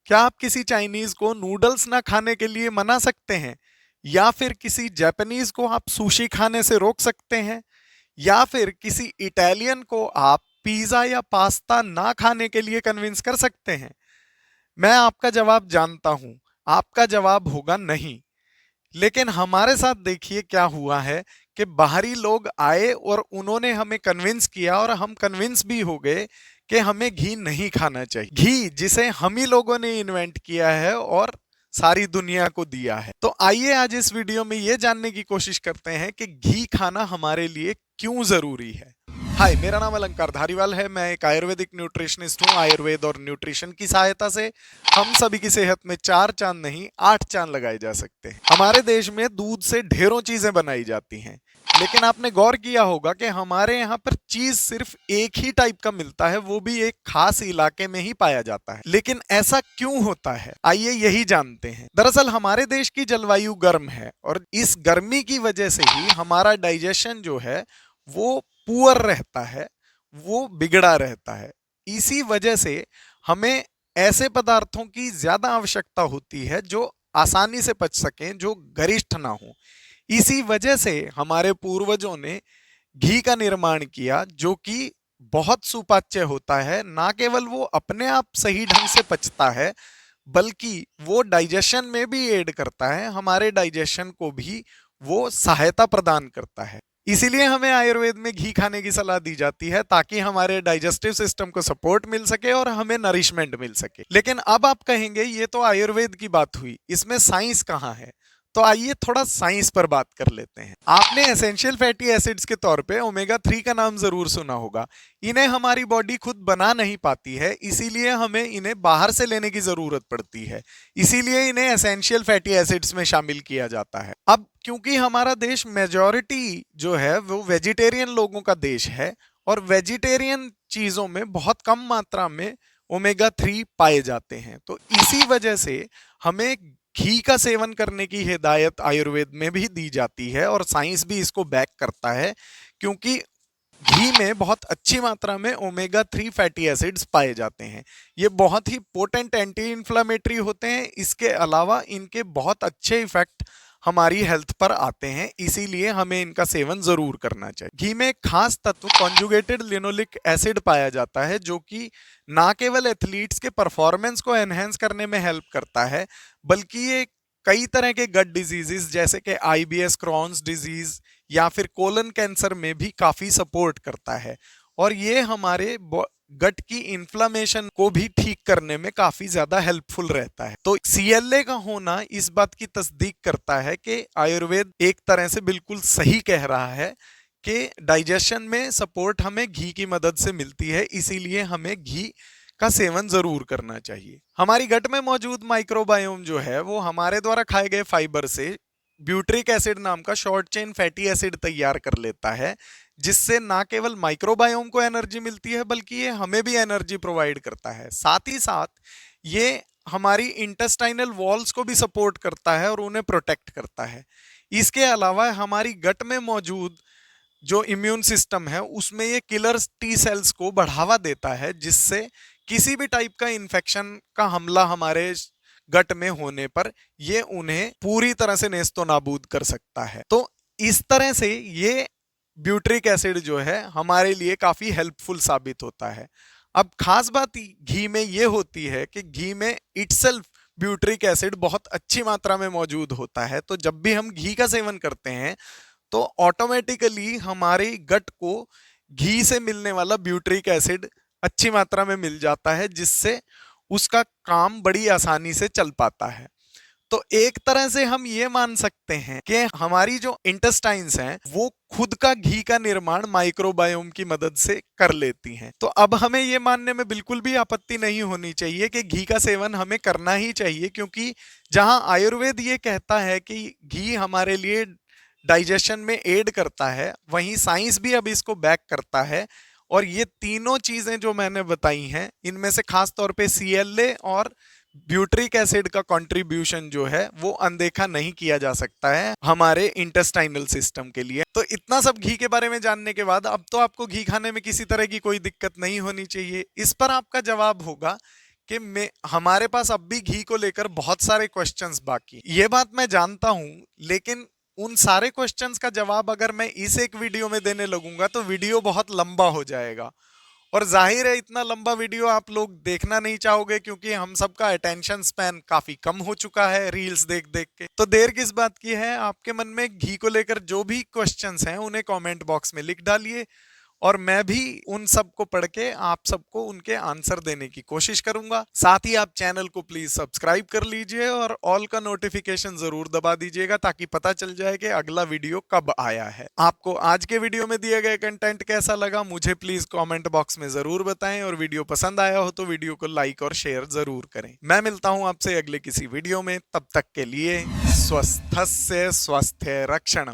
क्या आप किसी चाइनीज को नूडल्स ना खाने के लिए मना सकते हैं? या फिर किसी जापानीज को आप सुशी खाने से रोक सकते हैं? या फिर किसी इटालियन को आप पिज्जा या पास्ता ना खाने के लिए कन्विंस कर सकते हैं? मैं आपका जवाब जानता हूं। आपका जवाब होगा नहीं। लेकिन हमारे साथ देखिए क्या हुआ है कि बाहरी लोग आए और उन्होंने हमें कन्विंस किया और हम कन्विंस भी हो गए कि हमें घी नहीं खाना चाहिए। घी जिसे हम ही लोगों ने इन्वेंट किया है और सारी दुनिया को दिया है। तो आइए आज इस वीडियो में ये जानने की कोशिश करते हैं कि घी खाना हमारे लिए क्यों जरूरी है। हाय, मेरा नाम अलंकार धारीवाल है। मैं एक आयुर्वेदिक न्यूट्रिशनिस्ट हूँ। आयुर्वेद और न्यूट्रिशन की सहायता से हम सभी की सेहत में 4 चांद नहीं 8 चांद लगाए जा सकते हैं। हमारे देश में दूध से ढेरों चीजें बनाई जाती हैं, लेकिन आपने गौर किया होगा कि हमारे यहाँ पर चीज सिर्फ एक ही टाइप का मिलता है, वो भी एक खास इलाके में ही पाया जाता है। लेकिन ऐसा क्यों होता है, आइए यही जानते हैं। दरअसल हमारे देश की जलवायु गर्म है और इस गर्मी की वजह से ही हमारा डाइजेशन जो है वो पुअर रहता है, वो बिगड़ा रहता है। इसी वजह से हमें ऐसे पदार्थों की ज्यादा आवश्यकता होती है जो आसानी से पच सकें, जो गरिष्ठ ना हो। इसी वजह से हमारे पूर्वजों ने घी का निर्माण किया, जो कि बहुत सुपाच्य होता है। ना केवल वो अपने आप सही ढंग से पचता है, बल्कि वो डाइजेशन में भी एड करता है, हमारे डाइजेशन को भी वो सहायता प्रदान करता है। इसीलिए हमें आयुर्वेद में घी खाने की सलाह दी जाती है, ताकि हमारे डाइजेस्टिव सिस्टम को सपोर्ट मिल सके और हमें नरिशमेंट मिल सके। लेकिन अब आप कहेंगे ये तो आयुर्वेद की बात हुई, इसमें साइंस कहाँ है? तो आइए थोड़ा साइंस पर बात कर लेते हैं। आपने एसेंशियल फैटी एसिड्स के तौर पे ओमेगा 3 का नाम जरूर सुना होगा। इन्हें हमारी बॉडी खुद बना नहीं पाती है, इसीलिए हमें इन्हें बाहर से लेने की जरूरत पड़ती है। इसीलिए इन्हें एसेंशियल फैटी एसिड्स में शामिल किया जाता है। अब क्योंकि हमारा देश मेजॉरिटी जो है वो वेजिटेरियन लोगों का देश है, और वेजिटेरियन चीजों में बहुत कम मात्रा में ओमेगा 3 पाए जाते हैं, तो इसी वजह से हमें घी का सेवन करने की हिदायत आयुर्वेद में भी दी जाती है, और साइंस भी इसको बैक करता है, क्योंकि घी में बहुत अच्छी मात्रा में ओमेगा 3 फैटी एसिड्स पाए जाते हैं। ये बहुत ही पोटेंट एंटी इन्फ्लामेटरी होते हैं। इसके अलावा इनके बहुत अच्छे इफेक्ट हमारी हेल्थ पर आते हैं, इसीलिए हमें इनका सेवन जरूर करना चाहिए। घी में एक खास तत्व कॉन्जुगेटेड लिनोलिक एसिड पाया जाता है, जो कि ना केवल एथलीट्स के परफॉर्मेंस को एनहेंस करने में हेल्प करता है, बल्कि ये कई तरह के गट डिजीजेस जैसे कि आईबीएस, क्रॉन्स डिजीज या फिर कोलन कैंसर में भी काफी सपोर्ट करता है, और ये हमारे गट की इन्फ्लामेशन को भी ठीक करने में काफी ज्यादा हेल्पफुल रहता है। तो सीएलए का होना इस बात की तस्दीक करता है कि आयुर्वेद एक तरह से बिल्कुल सही कह रहा है कि डाइजेशन में सपोर्ट हमें घी की मदद से मिलती है, इसीलिए हमें घी का सेवन जरूर करना चाहिए। हमारी गट में मौजूद माइक्रोबायोम जो है वो हमारे द्वारा खाए गए फाइबर से ब्यूट्रिक एसिड नाम का शॉर्ट चेन फैटी एसिड तैयार कर लेता है, जिससे ना केवल माइक्रोबायोम को एनर्जी मिलती है, बल्कि ये हमें भी एनर्जी प्रोवाइड करता है। साथ ही साथ ये हमारी इंटेस्टाइनल वॉल्स को भी सपोर्ट करता है और उन्हें प्रोटेक्ट करता है। इसके अलावा हमारी गट में मौजूद जो इम्यून सिस्टम है उसमें ये किलर टी सेल्स को बढ़ावा देता है, जिससे किसी भी टाइप का इन्फेक्शन का हमला हमारे गट में होने पर ये उन्हें पूरी तरह से नेस्तो नाबूद कर सकता है। तो इस तरह से ये ब्यूट्रिक एसिड जो है हमारे लिए काफी हेल्पफुल साबित होता है। अब खास बात घी में ये होती है कि घी में इटसेल्फ ब्यूट्रिक एसिड बहुत अच्छी मात्रा में मौजूद होता है, तो जब भी हम घी का सेवन करते हैं तो ऑटोमेटिकली हमारे गट को घी से मिलने वाला ब्यूट्रिक एसिड अच्छी मात्रा में मिल जाता है, जिससे उसका काम बड़ी आसानी से चल पाता है। तो एक तरह से हम ये मान सकते हैं कि हमारी जो इंटेस्टाइन्स हैं वो खुद का घी का निर्माण माइक्रोबायोम की मदद से कर लेती हैं। तो अब हमें ये मानने में बिल्कुल भी आपत्ति नहीं होनी चाहिए कि घी का सेवन हमें करना ही चाहिए, क्योंकि जहां आयुर्वेद ये कहता है कि घी हमारे लिए डाइजेशन में एड करता है, वहीं साइंस भी अब इसको बैक करता है। और ये तीनों चीजें जो मैंने बताई हैं, इनमें से खास तौर पे सीएलए और ब्यूट्रिक एसिड का कंट्रीब्यूशन जो है वो अनदेखा नहीं किया जा सकता है हमारे इंटेस्टाइनल सिस्टम के लिए। तो इतना सब घी के बारे में जानने के बाद अब तो आपको घी खाने में किसी तरह की कोई दिक्कत नहीं होनी चाहिए। इस पर आपका जवाब होगा कि मैं हमारे पास अब भी घी को लेकर बहुत सारे क्वेश्चंस बाकी, ये बात मैं जानता हूं, लेकिन उन सारे क्वेश्चंस का जवाब अगर मैं इस एक वीडियो में देने लगूंगा तो वीडियो बहुत लंबा हो जाएगा। और जाहिर है इतना लंबा वीडियो आप लोग देखना नहीं चाहोगे, क्योंकि हम सबका अटेंशन स्पैन काफी कम हो चुका है रील्स देख देख के। तो देर किस बात की है, आपके मन में घी को लेकर जो भी क्वेश्चंस हैं उन्हें कमेंट बॉक्स में लिख डालिए, और मैं भी उन सब को पढ़ के आप सबको उनके आंसर देने की कोशिश करूंगा। साथ ही आप चैनल को प्लीज सब्सक्राइब कर लीजिए और ऑल का नोटिफिकेशन जरूर दबा दीजिएगा, ताकि पता चल जाए कि अगला वीडियो कब आया है। आपको आज के वीडियो में दिया गया कंटेंट कैसा लगा मुझे प्लीज कमेंट बॉक्स में जरूर बताएं, और वीडियो पसंद आया हो तो वीडियो को लाइक और शेयर जरूर करें। मैं मिलता हूं आपसे अगले किसी वीडियो में, तब तक के लिए स्वस्थस्य स्वास्थ्य रक्षण।